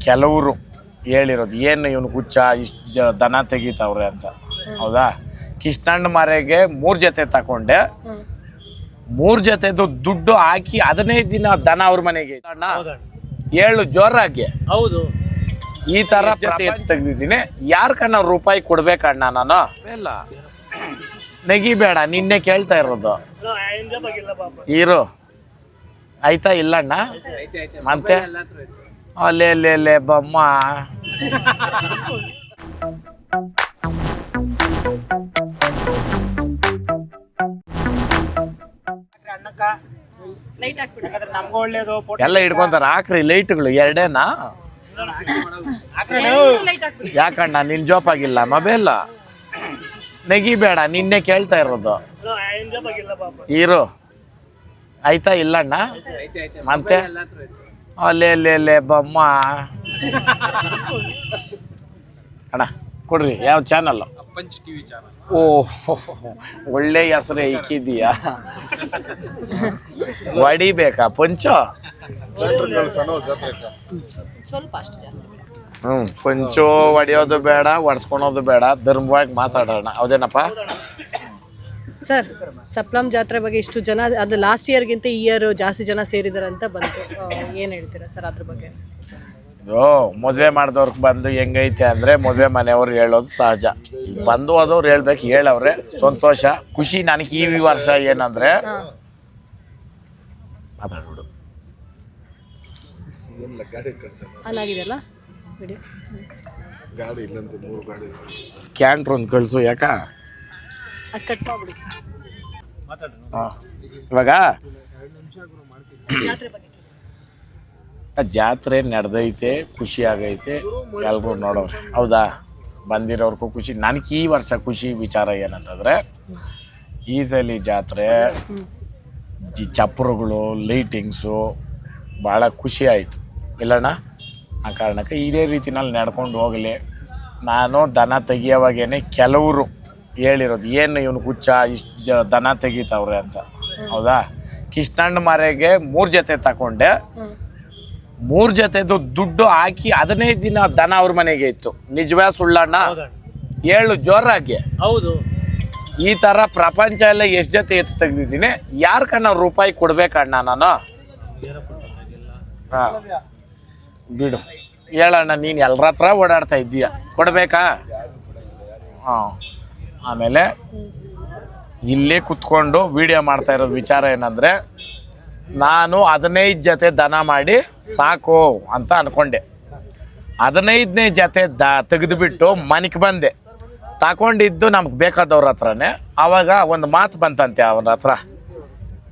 ಕೆಲವರು ಹೇಳಿರೋದು ಏನು ಇವನು ಹುಚ್ಚ ಇಷ್ಟು ದನ ತೆಗಿತಾವ್ರೆ ಅಂತ. ಹೌದಾ? ಕೃಷ್ಣಣ್ಣ ಮಾರೆಗೆ 3 ಜೊತೆ ತಗೊಂಡೆ, 3 ಜೊತೆದು ದುಡ್ಡು ಹಾಕಿ 15 ದಿನ ದನ ಅವ್ರ ಮನೆಗೆ ಅಣ್ಣ ಹೇಳು ಜೋರಾಗಿ. ಹೌದು, ಈ ತರ ಜೊತೆ ತೆಗ್ದಿದ್ದೀನಿ. ಯಾರ ಕಣ್ಣ ರೂಪಾಯಿ ಕೊಡ್ಬೇಕಣ್ಣ ನಾನು? ಇಲ್ಲ ನೆಗಿಬೇಡ, ನಿನ್ನೆ ಕೇಳ್ತಾ ಇರೋದು. ಇರು ಆಯ್ತಾ? ಇಲ್ಲಣ್ಣ ಮತ್ತೆ ಅಲ್ಲೇ ಬಮ್ಮ. ಎಲ್ಲ ಇಟ್ಕೊಂತಾರ. ಹಾಕ್ರಿ ಲೈಟ್ಗಳು ಎರಡೇನಾ? ಯಾಕಣ್ಣ ನಿನ್ ಜೋಪಾಗಿಲ್ಲ ಮೊಬೈಲ್? ನೆಗಿಬೇಡ, ನಿನ್ನೆ ಕೇಳ್ತಾ ಇರೋದು. ಇರು ಆಯ್ತಾ? ಇಲ್ಲಣ್ಣ ಮತ್ತೆ ಅಲ್ಲೇ ಬಮ್ಮ. ಅಣ್ಣ ಕೊಡ್ರಿ. ಯಾವ ಚಾನಲ್? ಓಹ್, ಒಳ್ಳೆ ಹೆಸರೇ ಇಕ್ಕಿದೀಯಾ. ಹೊಡಿಬೇಕಾ ಪಂಚು? ಪಂಚು ಹೊಡಿಯೋದು ಬೇಡ, ಒಡ್ಸ್ಕೊಳೋದು ಬೇಡ, ಧರ್ಮವಾಗಿ ಮಾತಾಡೋಣ. ಹೌದೇನಪ್ಪ ಸರ್? ಸಪ್ಲಂ ಜಾತ್ರೆ ಬಗ್ಗೆ ಇಷ್ಟು ಜನ, ಅದು ಲಾಸ್ಟ್ ಇಯರ್ಗಿಂತ ಈ ಇಯರ್ ಜಾಸ್ತಿ ಜನ ಸೇರಿದಾರೆ ಅಂತ ಬಂತು. ಏನು ಹೇಳ್ತೀರಾ ಸರ್ ಅದ್ರ ಬಗ್ಗೆ? ಮದುವೆ ಮಾಡಿದವ್ರಿಗೆ ಬಂದು ಹೆಂಗೈತೆ ಅಂದರೆ ಮದುವೆ ಮನೆಯವ್ರು ಹೇಳೋದು ಸಹಜ. ಬಂದು ಹೋದವ್ರು ಹೇಳ್ಬೇಕು, ಹೇಳವ್ರೆ ಸಂತೋಷ ಖುಷಿ. ನನಗೆ ಈ ವರ್ಷ ಏನಂದರೆ ಮಾತಾಡ್ಬಿಡು. ಅಲ್ಲಾಗಿದೆಯಲ್ಲ ಕ್ಯಾಂಟ್ರ್ ಒಂದು ಕಳಿಸು. ಯಾಕ ಕಟ್ ಮಾಡ್ಬಿಡಿ. ಇವಾಗ ಜಾತ್ರೆ ನಡೆದೈತೆ, ಖುಷಿ ಆಗೈತೆ, ಎಲ್ರು ನೋಡೋರು. ಹೌದಾ? ಬಂದಿರೋರ್ಗೂ ಖುಷಿ. ನನಗೆ ಈ ವರ್ಷ ಖುಷಿ ವಿಚಾರ ಏನಂತಂದರೆ ಈ ಸಲ ಜಾತ್ರೆ ಚಪ್ಪರುಗಳು, ಲೈಟಿಂಗ್ಸು ಭಾಳ ಖುಷಿ ಆಯಿತು. ಇಲ್ಲಣ್ಣ? ಆ ಕಾರಣಕ್ಕೆ ಇದೇ ರೀತಿನಲ್ಲಿ ನಡ್ಕೊಂಡು ಹೋಗಲಿ. ನಾನು ದನ ತೆಗಿಯೋವಾಗೇನೆ ಕೆಲವರು ಹೇಳಿರೋದು ಏನು ಇವನು ಹುಚ್ಚ ಇಷ್ಟು ದನ ತೆಗಿತಾವ್ರೆ ಅಂತ. ಹೌದಾ? ಕೃಷ್ಣಣ್ಣ ಮಾರೆಗೆ 3 ಜೊತೆ ತಗೊಂಡೆ, 3 ಜೊತೆದು ದುಡ್ಡು ಹಾಕಿ 15 ದಿನ ದನ ಅವ್ರ ಮನೆಗೆ ಇತ್ತು. ನಿಜವೇ ಸುಳ್ಳಣ್ಣ? ಹೇಳು ಜೋರಾಗಿ. ಹೌದು, ಈ ತರ ಪ್ರಪಂಚ ಎಲ್ಲ ಎಷ್ಟು ಜೊತೆ ಎತ್ತು ತೆಗ್ದಿದ್ದೀನಿ. ಯಾರ ಕಣ್ಣ ರೂಪಾಯಿ ಕೊಡ್ಬೇಕಣ್ಣ ನಾನು? ಹಾ ಬಿಡು, ಹೇಳಣ್ಣ. ನೀನು ಎಲ್ಲರ ಹತ್ರ ಓಡಾಡ್ತಾ ಇದ್ದೀಯ, ಕೊಡ್ಬೇಕಾ? ಹಾಂ. ಆಮೇಲೆ ಇಲ್ಲೇ ಕುತ್ಕೊಂಡು ವಿಡಿಯೋ ಮಾಡ್ತಾ ಇರೋದು ವಿಚಾರ ಏನಂದರೆ, ನಾನು 15 ಜೊತೆ ದನ ಮಾಡಿ ಸಾಕು ಅಂತ ಅಂದ್ಕೊಂಡೆ. 15ನೇ ಜೊತೆ ತೆಗೆದುಬಿಟ್ಟು ಮನೆಗೆ ಬಂದೆ. ತಗೊಂಡಿದ್ದು ನಮ್ಗೆ ಬೇಕಾದವ್ರ ಹತ್ರನೇ. ಆವಾಗ ಒಂದು ಮಾತು ಬಂತಂತೆ ಅವನ ಹತ್ರ,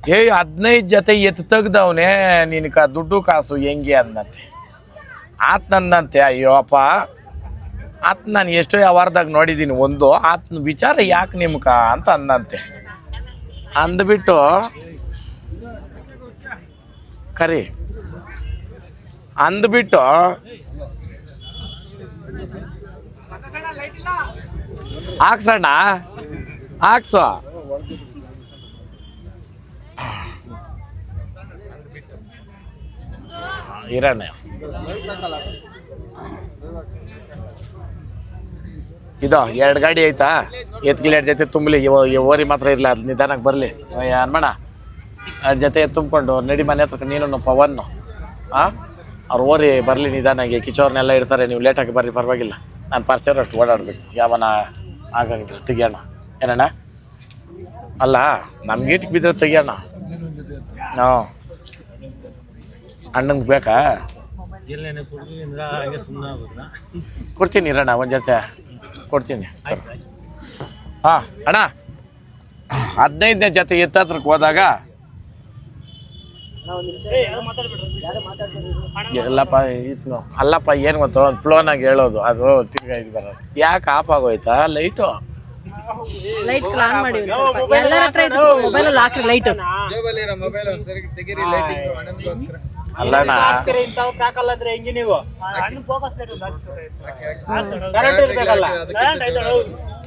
15 ಜೊತೆ ಎತ್ತು ತೆಗ್ದವನೇ, ನಿನಗೆ ದುಡ್ಡು ಕಾಸು ಹೆಂಗೆ ಅಂದಂತೆ. ಆತನಂದಂತೆ, ಅಯ್ಯೋಪ್ಪ ಆತ ನಾನು ಎಷ್ಟೋ ವ್ಯವಹಾರದಾಗ ನೋಡಿದ್ದೀನಿ, ಒಂದು ಆತನ ವಿಚಾರ ಯಾಕೆ ನಿಮ್ಗೆ ಅಂತ ಅಂದಂತೆ. ಅಂದ್ಬಿಟ್ಟು ಕರಿ ಅಂದ್ಬಿಟ್ಟು ಹಾಕ್ಸಣ್ಣ, ಹಾಕ್ಸೋ. ಇರೋಣ. ಇದು 2 ಗಾಡಿ ಐತಾ? ಎತ್ಗಿಲ್ 2 ಜೊತೆ ತುಂಬಲಿ. ಓರಿ ಮಾತ್ರ ಇರಲ್ಲ, ಅದು ನಿಧಾನಕ್ಕೆ ಬರಲಿ ಅನ್ಮಣ. 2 ಜೊತೆ ತುಂಬಿಕೊಂಡು ನಡಿ ಮನೆ ಹತ್ರ ನೀನು ಪವನ್ನು. ಅವ್ರು ಓರಿ ಬರಲಿ ನಿಧಾನಾಗಿ. ಕಿಚೋರ್ನೆಲ್ಲ ಇರ್ತಾರೆ, ನೀವು ಲೇಟಾಗಿ ಬರ್ರಿ ಪರವಾಗಿಲ್ಲ. ನಾನು ಪರ್ಸೇರು ಅಷ್ಟು ಓಡಾಡ್ಬೇಕು. ಯಾವನ ಆಗಾಗಿದ್ರೆ ತೆಗಿಯೋಣ. ಏನಣ್ಣ? ಅಲ್ಲ ನಮ್ಗೆ ಇಟ್ಟಿಗೆ ಬಿದ್ದರೆ ತೆಗಿಯೋಣ. ಹಾಂ, ಅಣ್ಣಂಗೆ ಬೇಕಾ? ಕೊಡ್ತೀನಿ ಇರೋಣ, ಒಂದು ಜೊತೆ ಕೊಡ್ತೀನಿ. ಹಾಂ ಅಣ್ಣ, 15ನೇ ಜೊತೆ ಎತ್ತತ್ರಕ್ಕೆ ಹೋದಾಗ ಎಲ್ಲಪ್ಪ ಇತ್ತು. ಅಲ್ಲಪ್ಪ ಏನು ಗೊತ್ತು, ಒಂದು ಫ್ಲೋನಾಗ ಹೇಳೋದು, ಅದು ತಿರ್ಗಾ ಇದು ಬರೋದು. ಯಾಕೆ ಆಫ್ ಆಗೋಯ್ತಾ ಲೈಟು? ಲೈಟ್ ಆನ್ ಮಾಡಿ. ಎಲ್ಲರ ಹತ್ರ ಇದೆ ಮೊಬೈಲ್ ಅಲ್ಲಿ ಹಾಕ್ರಿ ಲೈಟ್. ಅಲ್ಲಣ್ಣ,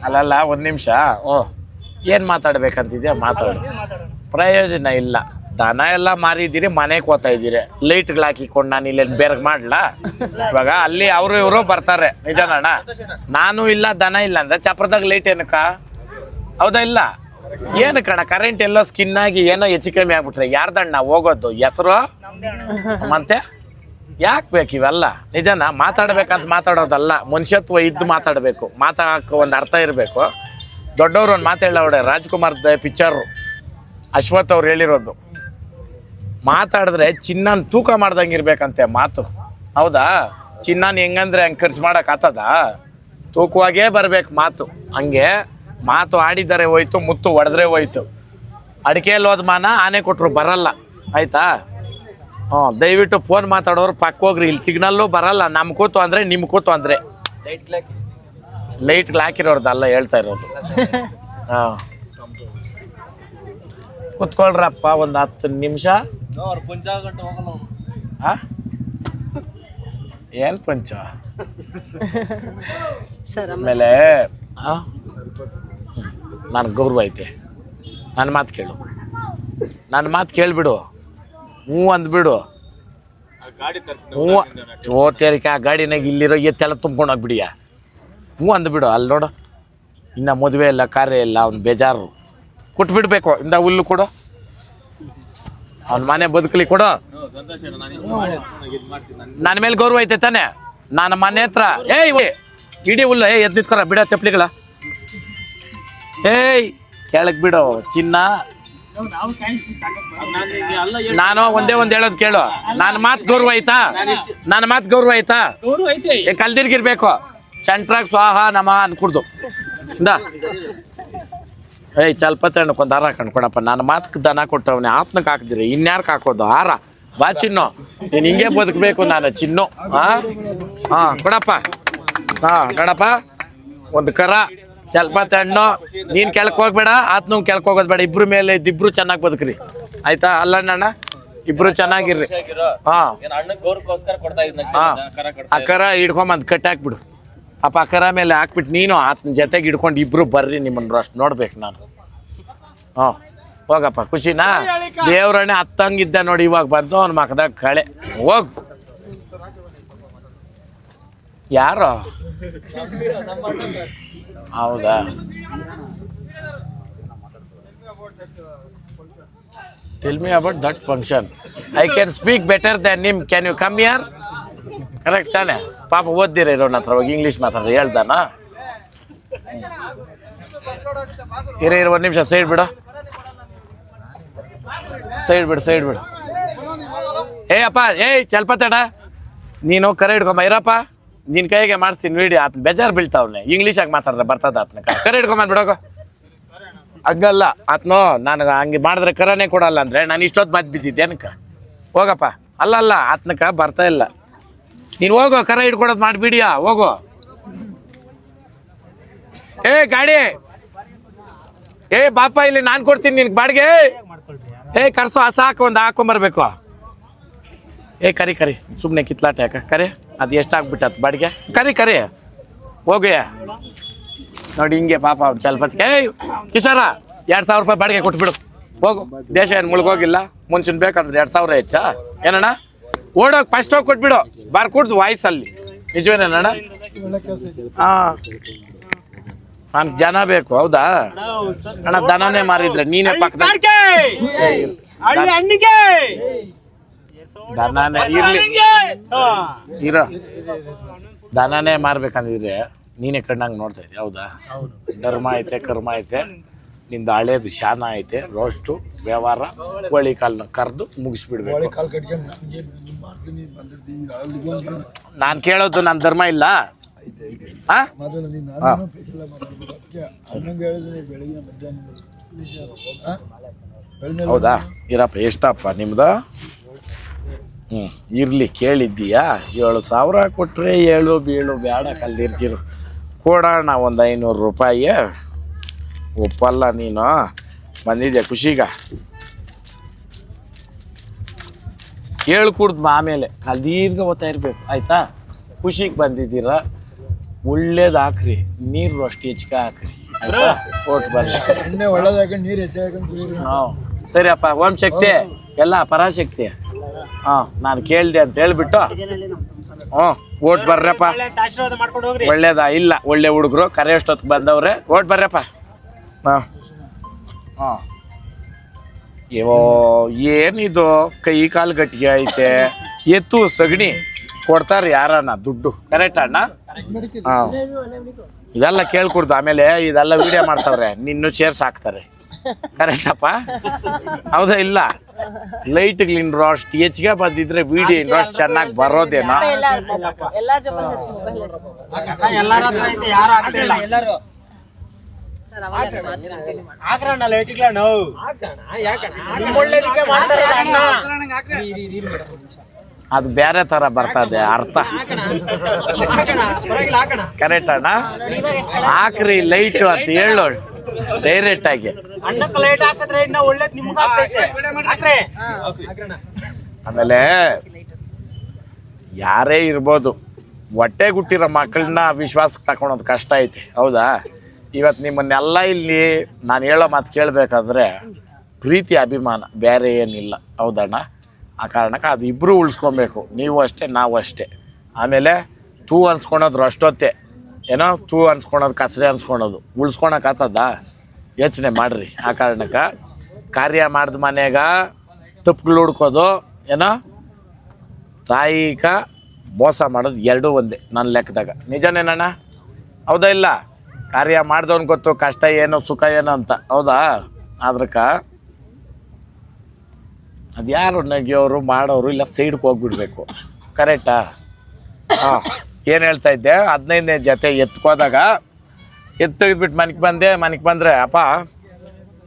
ಅಲ್ಲಲ್ಲ 1 ನಿಮಿಷ. ಏನು ಮಾತಾಡ್ಬೇಕಂತಿದ್ಯಾ ಮಾತಾಡು, ಪ್ರಯೋಜನ ಇಲ್ಲ. ದನ ಎಲ್ಲ ಮಾರಿದ್ದೀರಿ, ಮನೆಗೆ ಹೋಗ್ತಾ ಇದ್ದೀರಿ, ಲೈಟ್ಗಳು ಹಾಕಿಕೊಂಡು ನಾನು ಇಲ್ಲಿ ಬೆರಗ್ ಮಾಡ್ಲಾ? ಇವಾಗ ಅಲ್ಲಿ ಅವರು ಇವರು ಬರ್ತಾರೆ, ನಿಜನಣ್ಣ. ನಾನು ಇಲ್ಲ, ದನ ಇಲ್ಲ ಅಂದ್ರೆ ಚಪ್ರದಾಗ ಲೈಟ್ ಏನಕ್ಕ? ಹೌದಾ ಇಲ್ಲ? ಏನು ಕಣ, ಕರೆಂಟ್ ಎಲ್ಲೋ ಸ್ಕಿನ್ ಆಗಿ ಏನೋ ಹೆಚ್ಚು ಕಮ್ಮಿ ಆಗ್ಬಿಟ್ರೆ ಯಾರ್ದಣ್ಣ ಹೋಗೋದು? ಹೆಸರು ಮತ್ತೆ ಯಾಕೆ ಬೇಕು ಇವೆಲ್ಲ? ನಿಜನ ಮಾತಾಡ್ಬೇಕಂತ ಮಾತಾಡೋದಲ್ಲ, ಮನುಷ್ಯತ್ವ ಇದ್ದು ಮಾತಾಡಬೇಕು. ಮಾತಾಡೋಕೆ ಒಂದು ಅರ್ಥ ಇರಬೇಕು. ದೊಡ್ಡವರು ಒಂದು ಮಾತು ಹೇಳೋಡೆ, ರಾಜ್ಕುಮಾರ್ದ ಪಿಕ್ಚರು ಅಶ್ವಥ್ ಅವ್ರು ಹೇಳಿರೋದು, ಮಾತಾಡಿದ್ರೆ ಚಿನ್ನನ ತೂಕ ಮಾಡ್ದಂಗೆ ಇರ್ಬೇಕಂತೆ ಮಾತು. ಹೌದಾ? ಚಿನ್ನನ ಹೆಂಗಂದ್ರೆ ಹಂಗೆ ಖರ್ಚು ಮಾಡೋಕೆ ಆತದ? ತೂಕವಾಗೇ ಬರ್ಬೇಕು ಮಾತು. ಹಂಗೆ ಮಾತು ಆಡಿದರೆ ಹೋಯ್ತು, ಮುತ್ತು ಹೊಡೆದ್ರೆ ಹೋಯ್ತು. ಅಡಿಕೆಯಲ್ಲಿ ಹೋದ ಮಾನ ಆನೆ ಕೊಟ್ಟರು ಬರಲ್ಲ, ಆಯ್ತಾ? ದಯವಿಟ್ಟು ಫೋನ್ ಮಾತಾಡೋರು ಪಕ್ಕ ಹೋಗ್ರಿ. ಇಲ್ಲಿ ಸಿಗ್ನಲ್ಲು ಬರಲ್ಲ, ನಮ್ಮ ಕೂತು ಅಂದರೆ ನಿಮ್ಮ ಕೂತು ಅಂದರೆ. ಲೈಟ್ಗಳು ಹಾಕಿರೋರ್ದಲ್ಲ ಹೇಳ್ತಾ ಇರೋದು. ಹಾಂ, ಕುತ್ಕೊಳ್ರಪ್ಪ ಒಂದು 10 ನಿಮಿಷ. ಏನು ಪಂಚ ಸರ್ ಆಮೇಲೆ ನನಗೆ ಗೌರವ ಐತೆ. ನನ್ನ ಮಾತು ಕೇಳು, ನನ್ನ ಮಾತು ಕೇಳಿಬಿಡು. ಹ್ಞೂ ಅಂದ್ಬಿಡು. ಹ್ಞೂ ಓತೇರಿಕೆ ಆ ಗಾಡಿನಾಗ ಇಲ್ಲಿರೋ ಎತ್ತೆಲ್ಲ ತುಂಬ್ಕೊಂಡು ಹೋಗ್ಬಿಡಿಯ. ಹ್ಞೂ ಅಂದ್ಬಿಡು. ಅಲ್ಲಿ ನೋಡು, ಇನ್ನು ಮದುವೆ ಇಲ್ಲ, ಕಾರ್ಯ ಇಲ್ಲ, ಅವ್ನು ಬೇಜಾರು. ಕೊಟ್ಬಿಡ್ಬೇಕು. ಇಂದ ಹುಲ್ಲು ಕೊಡು, ಅವ್ನ ಮನೆ ಬದುಕಲಿ ಕೊಡು. ನನ್ನ ಮೇಲೆ ಗೌರವ ಐತೆ ತಾನೆ? ನನ್ನ ಮನೆ ಹತ್ರ ಇಡೀ ಹುಲ್ಲು ಎದ್ದು ನಿಂತ್ಕೊರ, ಬಿಡೋ ಚಪ್ಪಲಿಗಳ. ಕೆಳಗೆ ಬಿಡು ಚಿನ್ನ. ನಾನು ಒಂದೇ ಒಂದು ಹೇಳೋದು ಕೇಳು, ನನ್ನ ಮಾತು ಗೌರವ ಐತಾ? ನನ್ನ ಮಾತು ಗೌರವ ಐತಾ? ಕಲ್ದಿರ್ಗಿರ್ಬೇಕು. ಸೆಂಟ್ರಾಗ ಸ್ವಾಹ ನಮ ಅನ್ಕುಡ್ದು ಇಂದ. ಚಲ್ಪತ್ತೆ ಹಣ್ಣಕ್ಕೊಂದು ಹಾರ ಕಂಡ್ಕೊಡಪ್ಪ. ನನ್ನ ಮಾತಕ್ಕೆ ದನ ಕೊಟ್ಟವನೇ ಆತ್ನಕ್ಕೆ ಹಾಕಿದಿರಿ, ಇನ್ಯಾರ್ಗೆ ಹಾಕೋದು ಹಾರ? ಬಾ ಚಿನ್ನು, ನೀನು ಹಿಂಗೆ ಬದುಕಬೇಕು. ನಾನು ಚಿನ್ನು. ಹಾಂ ಕೊಡಪ್ಪ. ಹಾಂ ನೋಡಪ್ಪ, ಒಂದು ಕರ ಚಲ್ಪತ್ತೆ ಹಣ್ಣು. ನೀನು ಕೆಳಕ್ಕೆ ಹೋಗ್ಬೇಡ, ಆತ್ನು ಕೆಳಕ್ಕೆ ಹೋಗೋದು ಬೇಡ. ಇಬ್ರು ಮೇಲೆ ಇದ್ದಿಬ್ರು ಚೆನ್ನಾಗಿ ಬದುಕ್ರಿ, ಆಯ್ತಾ? ಅಲ್ಲ ಅಣ್ಣ, ಇಬ್ರು ಚೆನ್ನಾಗಿರ್ರಿ. ಹಾಂ ಹಾಂ, ಆ ಕರ ಹಿಡ್ಕೊಂಬಂದು ಕಟ್ಟಿ ಹಾಕ್ಬಿಡು. ಅಪ್ಪ ಆ ಕರ ಮೇಲೆ ಹಾಕ್ಬಿಟ್ಟು ನೀನು ಆತನ ಜೊತೆಗೆ ಹಿಡ್ಕೊಂಡು ಇಬ್ರು ಬರ್ರಿ. ನಿಮ್ಮನ್ನು ಅಷ್ಟು ನೋಡ್ಬೇಕು ನಾನು. ಹಾಂ ಹೋಗಪ್ಪ, ಖುಷಿನಾ? ದೇವ್ರಣ್ಣೆ ಹತ್ತಂಗಿದ್ದ ನೋಡಿ, ಇವಾಗ ಬಂದು ಅವ್ನ ಮಕದಾಗ ಕಳೆ. ಹೋಗು. ಯಾರು? ಹೌದಾ? Tell me about that function. I can speak better than him. Can you come here? Correct ತಾನೆ? ಪಾಪ ಓದ್ದಿರ ಇರೋನ ಹತ್ರ ಹೋಗಿ ಇಂಗ್ಲೀಷ್ ಮಾತಾಡ್ರಿ ಹೇಳ್ದಾನ? ಇರೋ 1 ನಿಮಿಷ ಸೈಡ್ ಬಿಡು, ಸೈಡ್ ಬಿಡು. ಅಪ್ಪ, ಚಲ್ಪತ್ತಡ, ನೀನು ಕರೆ ಹಿಡ್ಕೊಂಬ ಇರಪ್ಪ. ನಿನ್ನ ಕೈಗೆ ಮಾಡಿಸ್ತೀನಿ ವೀಡಿಯೋ. ಆತನ ಬೇಜಾರು ಬೀಳ್ತಾವನೆ, ಇಂಗ್ಲೀಷಾಗಿ ಮಾತಾಡ್ರೆ ಬರ್ತದ ಆತನ. ಕರೆ ಹಿಡ್ಕೊಂಬಂದು ಬಿಡೋಕ. ಹಂಗಲ್ಲ ಆತ್ನೋ, ನನಗೆ ಹಂಗೆ ಮಾಡಿದ್ರೆ ಕರನೇ ಕೊಡಲ್ಲ ಅಂದರೆ ನಾನು ಇಷ್ಟೊತ್ತು ಬಾದ್ ಬಿದ್ದಿದ್ದೆ ಏನಕ್ಕೆ? ಹೋಗಪ್ಪ. ಅಲ್ಲ ಆತ್ನಕ ಬರ್ತಾ ಇಲ್ಲ. ನೀನು ಹೋಗೋ, ಕರ ಹಿಡ್ಕೊಡೋದು ಮಾಡಿಬಿಡಿಯಾ, ಹೋಗೋ. ಗಾಡಿ ಬಾಪ, ಇಲ್ಲಿ ನಾನು ಕೊಡ್ತೀನಿ ನಿನ್ಗೆ ಬಾಡಿಗೆ. ಕರ್ಸೋ, ಸಾಕು, ಒಂದು ಹಾಕೊಂಬರ್ಬೇಕು. ಕರಿ ಸುಮ್ಮನೆ ಕಿತ್ಲಾಟ ಯಾಕ? ಕರೆ, ಅದು ಎಷ್ಟಾಗ್ಬಿಟ್ಟತ್ ಬಾಡಿಗೆ? ಕರಿ ಹೋಗಿ ನೋಡಿ. ಹಿಂಗೆ ಪಾಪ ಅವ್ನು ಚಲ್ಪತ್ಗೆ ಕಿಶೋರ 2000 ರೂಪಾಯಿ ಬಾಡಿಗೆ ಕೊಟ್ಬಿಡು, ಹೋಗು. ದೇಶ ಏನು ಮುಳುಗೋಗಿಲ್ಲ, ಮುಂಚಿನ ಬೇಕಾದ್ರೆ 2000 ಹೆಚ್ಚಾ ಏನಣ್ಣ? ಓಡೋಗಿ ಫಸ್ಟ್ ಹೋಗಿ ಕೊಟ್ಬಿಡು, ಬರ್ಕೊಡ್ದು ವಾಯ್ಸಲ್ಲಿ. ನಿಜವೇನಣ್ಣ? ಹಾಂ, ನನ್ಗೆ ಜನ ಬೇಕು. ಹೌದಾ ಅಣ್ಣ? ದನನೇ ಮಾರಿದ್ರೆ ನೀನೇ ಪಕ್ಕದಲ್ಲಿ ದನನೇ ಇರೋ ದನನೇ ಮಾರ್ಬೇಕಂದಿದ್ರೆ ನೀನೇ ಕಣ್ಣಂಗೆ ನೋಡ್ತಾ ಇದ್ದೆ. ಹೌದಾ? ಧರ್ಮ ಐತೆ, ಕರ್ಮ ಐತೆ, ನಿಂದು ಹಳೇದು ಶಾನ ಐತೆ, ರೋಸ್ಟು ವ್ಯವಹಾರ, ಕೋಳಿ ಕಾಲನ್ನ ಕರೆದು ಮುಗಿಸ್ಬಿಡ್ಬೇಕು. ನಾನು ಕೇಳೋದು ನನ್ನ ಧರ್ಮ ಇಲ್ಲ. ಹೌದಾ? ಇರಪ್ಪ. ಎಷ್ಟಪ್ಪ ನಿಮ್ದು? ಇರ್ಲಿ, ಕೇಳಿದ್ದೀಯಾ? 7,000 ಕೊಟ್ರೆ 7 ಬೀಳು ಬೇಡ, ಕಲ್ದಿರ್ಕಿರು ಕೊಡೋಣ. ಒಂದು 500 ರೂಪಾಯಿ ಒಪ್ಪಲ್ಲ. ನೀನು ಬಂದಿದ್ದೆ ಖುಷಿಗ, ಕೇಳ್ಕೂಡ್ದು. ಆಮೇಲೆ ಕಲ್ದೀರ್ಗ ಓದ್ತಾ ಇರ್ಬೇಕು, ಆಯ್ತಾ? ಖುಷಿಗೆ ಬಂದಿದ್ದೀರ, ಒಳ್ಳೇದು ಹಾಕ್ರಿ, ನೀರು ಅಷ್ಟು ಹೆಚ್ಚಿಗೆ ಹಾಕ್ರಿ, ಆಯ್ತಾ? ಕೊಟ್ಟು ಬರ್ರಿ. ಎಣ್ಣೆ ಒಳ್ಳೇದಾಗಿ ನೀರು ಹೆಚ್ಚಾಗಿ. ಸರಿಯಪ್ಪ. ಓಂ ಶಕ್ತಿ ಎಲ್ಲ ಪರಾಶಕ್ತಿ. ಹಾಂ ನಾನು ಕೇಳಿದೆ ಅಂತ ಹೇಳ್ಬಿಟ್ಟು ಓಟ್ ಬರ್ರಪ್ಪ. ಒಳ್ಳೇದಾ? ಇಲ್ಲ, ಒಳ್ಳೆ ಹುಡುಗರು ಕರೆ ಅಷ್ಟೊತ್ತಿಗೆ ಬಂದವ್ರೆ. ಓಟ್ ಬರ್ರಪ್ಪ. ಹಾಂ ಹಾಂ ಇವೋ ಏನಿದು ಕೈ ಕಾಲು ಗಟ್ಟಿಗೆ ಐತೆ. ಎತ್ತು ಸಗಣಿ ಕೊಡ್ತಾರೆ ಯಾರನ್ನ ದುಡ್ಡು. ಕರೆಕ್ಟ್ ಅಣ್ಣ? ಹಾಂ ಇದೆಲ್ಲ ಕೇಳ್ಕೊಡ್ದು. ಆಮೇಲೆ ಇದೆಲ್ಲ ವಿಡಿಯೋ ಮಾಡ್ತಾವ್ರೆ, ನಿನ್ನೂ ಶೇರ್ಸ್ ಹಾಕ್ತಾರೆ. ಕರೆಕ್ಟಪ್ಪ? ಹೌದಾ? ಇಲ್ಲ, ಲೈಟ್ಗಳು ಇಂಟ್ರೆಸ್ಟ್ ಹೆಚ್ಚಿಗೆ ಬಂದಿದ್ರೆ ವಿಡಿಯೋ ಇಂಟ್ರೆಸ್ಟ್ ಚೆನ್ನಾಗಿ ಬರೋದೇನೋ. ಅದು ಬೇರೆ ತರ ಬರ್ತದೆ ಅರ್ಥ. ಕರೆಕ್ಟ್ ಅಣ್ಣ? ಹಾಕ್ರಿ ಲೈಟ್ ಅಂತ ಹೇಳೋ ಡೈರೆಕ್ಟ್ ಆಗಿ. ಆಮೇಲೆ ಯಾರೇ ಇರ್ಬೋದು, ಹೊಟ್ಟೆ ಗುಟ್ಟಿರೋ ಮಕ್ಕಳನ್ನ ವಿಶ್ವಾಸಕ್ಕೆ ತಗೊಳೋದು ಕಷ್ಟ ಐತಿ. ಹೌದಾ? ಇವತ್ತು ನಿಮ್ಮನ್ನೆಲ್ಲ ಇಲ್ಲಿ ನಾನು ಹೇಳೋ ಮಾತು ಕೇಳಬೇಕಾದ್ರೆ ಪ್ರೀತಿ ಅಭಿಮಾನ ಬೇರೆ ಏನಿಲ್ಲ. ಹೌದಣ್ಣ? ಆ ಕಾರಣಕ್ಕೆ ಅದು ಇಬ್ಬರು ಉಳಿಸ್ಕೊಬೇಕು. ನೀವು ಅಷ್ಟೇ, ನಾವು ಅಷ್ಟೇ. ಆಮೇಲೆ ತೂ ಅನ್ಸ್ಕೊಳೋದ್ರು ಅಷ್ಟೊತ್ತೆ. ಏನೋ ತೂ ಅನ್ಸ್ಕೊಳೋದು, ಕಸರೆ ಅನ್ಸ್ಕೊಳೋದು ಉಳಿಸ್ಕೊಳಕ್ಕಾಗ್ತದ? ಯೋಚನೆ ಮಾಡಿರಿ. ಆ ಕಾರಣಕ್ಕೆ ಕಾರ್ಯ ಮಾಡಿದ ಮನೆಗ ತಪ್ಪುಗಳು ಹುಡ್ಕೋದು, ಏನೋ ತಾಯಿಗ ಮೋಸ ಮಾಡೋದು ಎರಡೂ ಒಂದೇ ನನ್ನ ಲೆಕ್ಕದಾಗ. ನಿಜನೇನಣ್ಣ? ಹೌದಾ? ಇಲ್ಲ, ಕಾರ್ಯ ಮಾಡ್ದವ್ನು ಗೊತ್ತು ಕಷ್ಟ ಏನು ಸುಖ ಏನು ಅಂತ. ಹೌದಾ? ಅದ್ರಕ್ಕೆ ಅದು ಯಾರು ನಗಿಯೋರು ಮಾಡೋರು ಇಲ್ಲ, ಸೈಡ್ಗೆ ಹೋಗ್ಬಿಡ್ಬೇಕು. ಕರೆಕ್ಟಾ? ಹಾಂ ಏನು ಹೇಳ್ತಾ ಇದ್ದೆ? 15ನೇ ಜೊತೆ ಎತ್ಕೋದಾಗ ತೆಗೆದ್ಬಿಟ್ಟು ಮನೆಗೆ ಬಂದರೆ ಅಪ್ಪ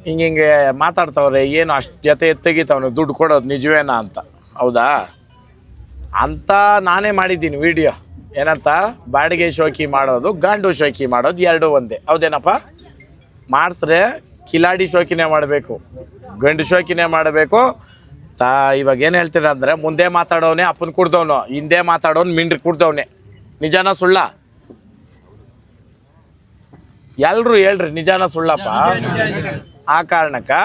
ಹಿಂಗೆ ಮಾತಾಡ್ತವ್ರೆ, ಏನು ಅಷ್ಟು ಜೊತೆ ತೆಗಿತಾವನು, ದುಡ್ಡು ಕೊಡೋದು ನಿಜವೇನಾ ಅಂತ. ಹೌದಾ? ಅಂತ ನಾನೇ ಮಾಡಿದ್ದೀನಿ ವಿಡಿಯೋ. ಏನಂತ? ಬಾಡಿಗೆ ಶೋಕಿ ಮಾಡೋದು, ಗಂಡು ಶೋಕಿ ಮಾಡೋದು ಎರಡೂ ಒಂದೇ. ಹೌದೇನಪ್ಪ? ಮಾಡಿದ್ರೆ ಕಿಲಾಡಿ ಶೋಕಿನೇ ಮಾಡಬೇಕು, ಗಂಡು ಶೋಕಿನೇ ಮಾಡಬೇಕು. ಇವಾಗ ಏನು ಹೇಳ್ತೀರ ಅಂದರೆ, ಮುಂದೆ ಮಾತಾಡೋನೆ ಅಪ್ಪನ ಕುಡ್ದವನು, ಹಿಂದೆ ಮಾತಾಡೋನು ಮಿಂಡ್ರಿ ಕುಡ್ದವನೆ. ನಿಜಾನ ಸುಳ್ಳ? ಎಲ್ಲರೂ ಹೇಳ್ರಿ, ನಿಜಾನ ಸುಳ್ಳಪ್ಪ? ಆ ಕಾರಣಕ್ಕೆ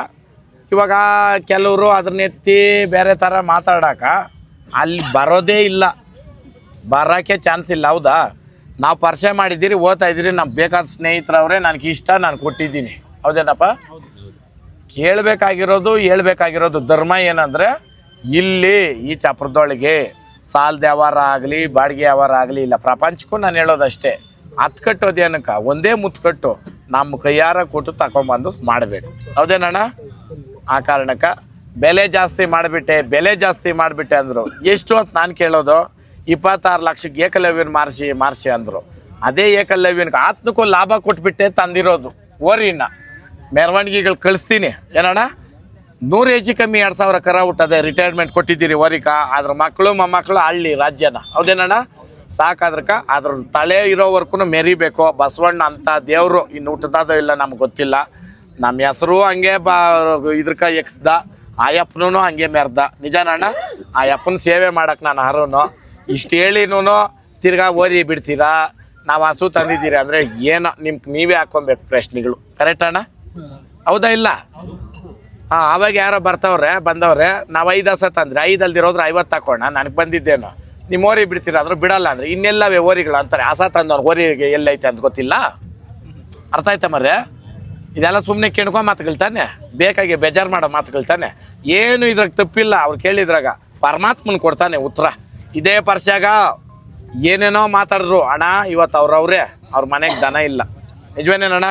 ಇವಾಗ ಕೆಲವರು ಅದನ್ನ ಎತ್ತಿ ಬೇರೆ ಥರ ಮಾತಾಡೋಕ ಅಲ್ಲಿ ಬರೋದೇ ಇಲ್ಲ, ಬರೋಕ್ಕೆ ಚಾನ್ಸ್ ಇಲ್ಲ. ಹೌದಾ? ನಾವು ಪರಿಚಯ ಮಾಡಿದ್ದೀರಿ, ಓದ್ತಾ ಇದ್ದೀರಿ, ನಮ್ಗೆ ಬೇಕಾದ ಸ್ನೇಹಿತರವ್ರೆ, ನನಗೆ ಇಷ್ಟ, ನಾನು ಕೊಟ್ಟಿದ್ದೀನಿ. ಹೌದೇನಪ್ಪ? ಹೇಳ್ಬೇಕಾಗಿರೋದು ಧರ್ಮ ಏನಂದರೆ, ಇಲ್ಲಿ ಈ ಚಪ್ರದೊಳಗೆ ಸಾಲದ ವ್ಯವಹಾರ ಆಗಲಿ, ಬಾಡಿಗೆ ವ್ಯವಹಾರ ಆಗಲಿ ಇಲ್ಲ, ಪ್ರಪಂಚಕ್ಕೂ ನಾನು ಹೇಳೋದಷ್ಟೇ. ಹತ್ತು ಕಟ್ಟೋದೇನಕ್ಕೆ ಒಂದೇ ಮುತ್ಕಟ್ಟು ನಮ್ಮ ಕೈಯಾರ ಕೊಟ್ಟು ತಗೊಂಬಂದು ಮಾಡಬೇಕು. ಹೌದೇನಣ್ಣ? ಆ ಕಾರಣಕ್ಕೆ ಬೆಲೆ ಜಾಸ್ತಿ ಮಾಡಿಬಿಟ್ಟೆ ಅಂದರು. ಎಷ್ಟು ಅಂತ ನಾನು ಕೇಳೋದು? 26 ಲಕ್ಷಕ್ಕೆ ಏಕಲವ್ಯನ ಮಾರಿಸಿ ಅಂದರು. ಅದೇ ಏಕಲವ್ಯನಿಗೆ ಆತ್ಮಕ್ಕೂ ಲಾಭ ಕೊಟ್ಬಿಟ್ಟೆ ತಂದಿರೋದು. ಓರಿನ ಮೆರವಣಿಗೆಗಳು ಕಳಿಸ್ತೀನಿ. ಏನಣ್ಣ? 100 ಹೆಚ್ಚು ಕಮ್ಮಿ 2000 ಕರ ಹುಟ್ಟದೆ ರಿಟೈರ್ಮೆಂಟ್ ಕೊಟ್ಟಿದ್ದೀರಿ ಓರಿಕ. ಅದ್ರ ಮಕ್ಕಳು ಮೊಮ್ಮಕ್ಕಳು ಹಳ್ಳಿ ರಾಜ್ಯನ. ಹೌದೇನಣ್ಣ? ಸಾಕಾದ್ರಕ ಅದ್ರ ತಲೆ ಇರೋವರೆಗೂ ಮೆರಿಬೇಕು. ಬಸವಣ್ಣ ಅಂತ ದೇವರು ಇನ್ನು ಹುಟ್ಟದೋ ಇಲ್ಲ ನಮ್ಗೆ ಗೊತ್ತಿಲ್ಲ. ನಮ್ಮ ಹೆಸರು ಹಂಗೆ ಇದ್ರಕ ಎಕ್ಸ್ದ, ಆಯಪ್ಪನೂ ಹಂಗೆ ಮೆರ್ದ. ನಿಜಾನಣ್ಣ? ಆ ಅಪ್ಪನ ಸೇವೆ ಮಾಡಕ್ಕೆ ನಾನು ಹರೋನು. ಇಷ್ಟು ಹೇಳಿನೂ ತಿರ್ಗಾ ಓದಿ ಬಿಡ್ತೀರಾ, ನಾವು ಹಸು ತಂದಿದ್ದೀರಿ ಅಂದರೆ ಏನೋ ನೀವೇ ಹಾಕ್ಕೊಬೇಕು ಪ್ರಶ್ನೆಗಳು. ಕರೆಕ್ಟ್ ಅಣ್ಣ? ಹೌದಾ? ಇಲ್ಲ? ಹಾಂ ಅವಾಗ ಯಾರೋ ಬಂದವ್ರೆ ನಾವು 5 ಹಸ ತಂದ್ರೆ 5 ಅಲ್ದಿರೋದ್ರೆ 50 ತಗೋಣ, ನನಗೆ ಬಂದಿದ್ದೇನೋ. ನಿಮ್ಮ ಓರಿ ಬಿಡ್ತೀರ ಅಂದ್ರೆ ಬಿಡಲ್ಲ ಅಂದರೆ ಇನ್ನೆಲ್ಲವೇ ಓರಿಗಳು ಅಂತಾರೆ. ಹಸ ತಂದವ್ನು ಓರಿಗೆ ಎಲ್ಲೈತೆ ಅಂತ ಗೊತ್ತಿಲ್ಲ. ಅರ್ಥ ಆಯ್ತಾ ಮರ್ರೆ? ಇದೆಲ್ಲ ಸುಮ್ಮನೆ ಕೇಳ್ಕೊ ಮಾತುಗಳ್ತಾನೆ, ಬೇಕಾಗಿ ಬೇಜಾರು ಮಾಡೋ ಮಾತುಗಳ್ತಾನೆ. ಏನು ಇದ್ರಾಗ ತಪ್ಪಿಲ್ಲ. ಅವ್ರು ಕೇಳಿದ್ರಾಗ ಪರಮಾತ್ಮನ ಕೊಡ್ತಾನೆ ಉತ್ತರ. ಇದೇ ಪರ್ಸ್ಯಾಗ ಏನೇನೋ ಮಾತಾಡಿದ್ರು ಅಣ್ಣ, ಇವತ್ತು ಅವ್ರ ಮನೆಗೆ ದನ ಇಲ್ಲ. ನಿಜವೇನೇನಣ್ಣ?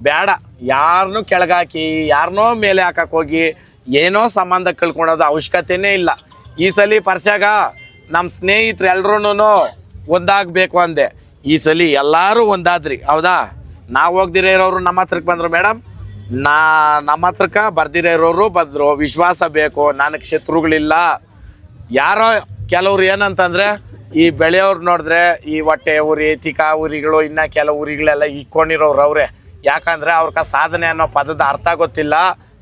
ಬೇಡ, ಯಾರನ್ನೂ ಕೆಳಗಾಕಿ ಯಾರನ್ನೋ ಮೇಲೆ ಹಾಕಕ್ಕೆ ಹೋಗಿ ಏನೋ ಸಂಬಂಧ ಕಳ್ಕೊಳೋದು ಅವಶ್ಯಕತೆಯೇ ಇಲ್ಲ. ಈ ಸಲ ಪರ್ಸ್ಯಾಗ ನಮ್ಮ ಸ್ನೇಹಿತರು ಎಲ್ರೂ ಒಂದಾಗಬೇಕು ಅಂದೆ. ಈ ಸಲ ಎಲ್ಲರೂ ಒಂದಾದ್ರಿ. ಹೌದಾ? ನಾವು ಹೋಗ್ದಿರೋ ಇರೋರು ನಮ್ಮ ಹತ್ರಕ್ಕೆ ಬಂದರು ಮೇಡಮ್, ನಮ್ಮ ಹತ್ರಕ್ಕೆ ಬರ್ದಿರೋ ಇರೋರು ಬಂದರು. ವಿಶ್ವಾಸ ಬೇಕು. ನನಗೆ ಶತ್ರುಗಳಿಲ್ಲ. ಯಾರೋ ಕೆಲವ್ರು ಏನಂತಂದರೆ, ಈ ಬೆಳೆಯವ್ರು ನೋಡಿದ್ರೆ ಈ ಹೊಟ್ಟೆ ಉರಿ, ತಿಕಾ ಉರಿಗಳು, ಇನ್ನು ಕೆಲವು ಉರಿಗಳೆಲ್ಲ ಇಕ್ಕೊಂಡಿರೋರು ಅವರೇ. ಯಾಕಂದರೆ ಅವ್ರಿಗೆ ಸಾಧನೆ ಅನ್ನೋ ಪದದ ಅರ್ಥ ಗೊತ್ತಿಲ್ಲ.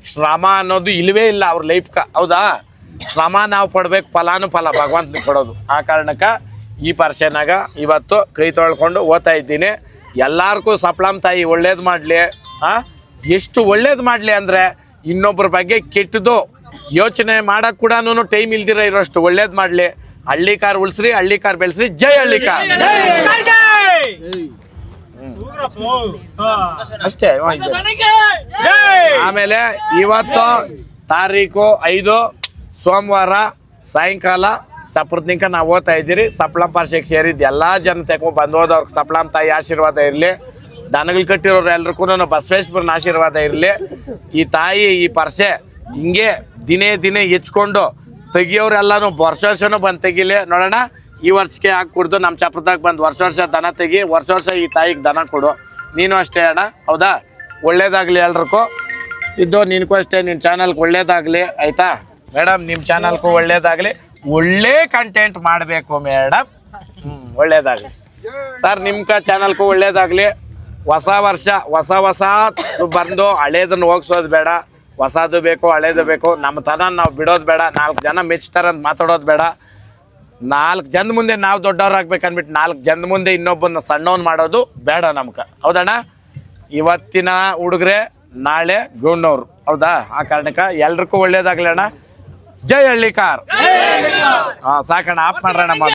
ಶ್ರಮ ಅನ್ನೋದು ಇಲ್ಲವೇ ಇಲ್ಲ ಅವ್ರ ಲೈಫ್ಗೆ. ಹೌದಾ? ಶ್ರಮ ನಾವು ಪಡ್ಬೇಕು, ಫಲಾನು ಫಲ ಭಗವಂತನಿಗೆ ಕೊಡೋದು. ಆ ಕಾರಣಕ್ಕೆ ಈ ಪರ್ಸನಾಗ ಇವತ್ತು ಕೈ ತೊಳ್ಕೊಂಡು ಓದ್ತಾ ಇದ್ದೀನಿ. ಎಲ್ಲರಿಗೂ ಸಪ್ಲಮ್ ತಾಯಿ ಒಳ್ಳೇದು ಮಾಡಲಿ. ಎಷ್ಟು ಒಳ್ಳೇದು ಮಾಡಲಿ ಅಂದರೆ ಇನ್ನೊಬ್ಬರ ಬಗ್ಗೆ ಕೆಟ್ಟದು ಯೋಚನೆ ಮಾಡಕ್ ಕೂಡ ಟೈಮ್ ಇಲ್ದಿರ ಇರೋಷ್ಟು ಒಳ್ಳೇದ್ ಮಾಡ್ಲಿ. ಹಳ್ಳಿ ಕಾರ್ ಉಳಿಸ್ರಿ, ಹಳ್ಳಿ ಕಾರ್ ಬೆಳೆಸ್ರಿ. ಜೈ ಹಳ್ಳಿ ಕಾರ್. ಅಷ್ಟೇ. ಆಮೇಲೆ ಇವತ್ತು ತಾರೀಕು 5 ಸೋಮವಾರ ಸಾಯಂಕಾಲ ಸಪ್ರದ್ನಿಂಕ ನಾವು ಓದ್ತಾ ಇದ್ದೀರಿ. ಸಪ್ಲಂ ಪಾರ್ಷೆಗೆ ಸೇರಿದ್ದು ಎಲ್ಲ ಜನತೆಗೂ ಬಂದು ಹೋದವ್ರಿಗೆ ಸಪ್ಲಂ ತಾಯಿ ಆಶೀರ್ವಾದ ಇರಲಿ. ದನಗಳು ಕಟ್ಟಿರೋರು ಎಲ್ರಿಗೂ ಬಸವೇಶ್ವರನ ಆಶೀರ್ವಾದ ಇರಲಿ. ಈ ತಾಯಿ ಈ ಪರ್ಸೆ ಹಿಂಗೆ ದಿನೇ ಹೆಚ್ಕೊಂಡು ತೆಗಿಯೋರೆಲ್ಲನೂ ವರ್ಷನೂ ಬಂದು ತೆಗಿಲಿ. ನೋಡೋಣ ಈ ವರ್ಷಕ್ಕೆ ಹಾಕಿ ಕುಡ್ದು ನಮ್ಮ ಚಪ್ರದಾಗ ಬಂದು ವರ್ಷ ದನ ತೆಗಿ, ವರ್ಷ ಈ ತಾಯಿಗೆ ದನ ಕೊಡು. ನೀನು ಅಷ್ಟೇ ಅಣ್ಣ, ಹೌದಾ? ಒಳ್ಳೇದಾಗಲಿ ಎಲ್ರಿಗೂ. ಸಿದ್ದು ನಿನಗೂ ಅಷ್ಟೇ, ನಿನ್ನ ಚಾನಲ್ಗೆ ಒಳ್ಳೇದಾಗಲಿ ಆಯಿತಾ ಮೇಡಮ್? ನಿಮ್ಮ ಚಾನಲ್ಗೂ ಒಳ್ಳೇದಾಗಲಿ. ಒಳ್ಳೆ ಕಂಟೆಂಟ್ ಮಾಡಬೇಕು ಮೇಡಮ್. ಒಳ್ಳೇದಾಗಲಿ ಸರ್. ನಿಮ್ಮ ಚಾನಲ್ಗೂ ಒಳ್ಳೇದಾಗಲಿ. ಹೊಸ ವರ್ಷ ಹೊಸ ಬಂದು ಹಳೇದನ್ನು ಹೋಗ್ಸೋದು ಬೇಡ. ಹೊಸದು ಬೇಕು, ಹಳೇದು ಬೇಕು. ನಮ್ಮ ತನ ನಾವು ಬಿಡೋದು ಬೇಡ. 4 ಜನ ಮೆಚ್ತಾರಂತ ಮಾತಾಡೋದು ಬೇಡ. 4 ಜನದ ಮುಂದೆ ನಾವು ದೊಡ್ಡವ್ರಾಗ್ಬೇಕು ಅಂದ್ಬಿಟ್ಟು 4 ಜನದ ಮುಂದೆ ಇನ್ನೊಬ್ಬನ ಸಣ್ಣವನ್ ಮಾಡೋದು ಬೇಡ ನಮ್ಗೆ, ಹೌದಣ್ಣ? ಇವತ್ತಿನ ಹುಡುಗ್ರೆ ನಾಳೆ ಗೌಂಡವ್ರು, ಹೌದಾ? ಆ ಕಾರಣಕ್ಕೆ ಎಲ್ರಿಗೂ ಒಳ್ಳೇದಾಗ್ಲಿ ಅಣ್ಣ. ಜೈ ಹಳ್ಳಿ ಕಾರ್. ಸಾಕಣ್ಣ, ಆಫ್ ಮಾಡ್ರಣ್ಣ.